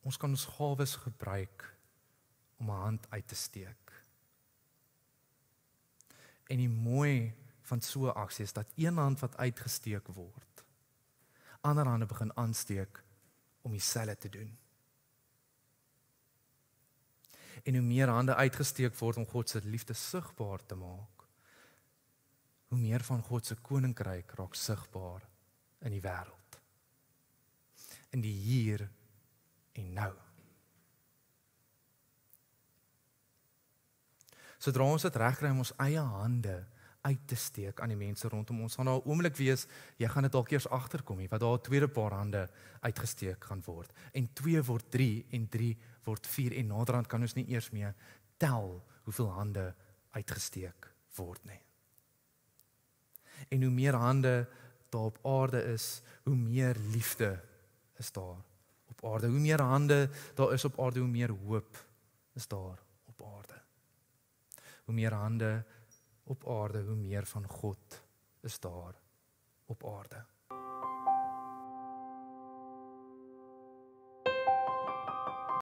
Ons kan ons gawes gebruik om 'n hand uit te steek. En die mooi van so 'n aksie is dat een hand wat uitgesteek word, ander hande begin aansteek om dieselfde te doen. En hoe meer hande uitgesteek word om God se liefde sigbaar te maak, hoe meer van God se koninkryk raak sigbaar in die wêreld. In die hier en nou. Sodra ons dit regkry om ons eie hande uit te steek aan die mense rondom ons, gaan daar 'n oomblik wees, jy gaan dit dalk eers agterkom, wat daar 'n tweede paar hande uitgesteek gaan word. En 2 word 3 en 3 word 4 en naderhand kan ons nie eers meer tel hoeveel hande uitgesteek word nie. En hoe meer hande daar op aarde is, hoe meer liefde is daar op aarde. Hoe meer hande daar is op aarde, hoe meer hoop is daar op aarde. Hoe meer hande op aarde, hoe meer van God is daar op aarde.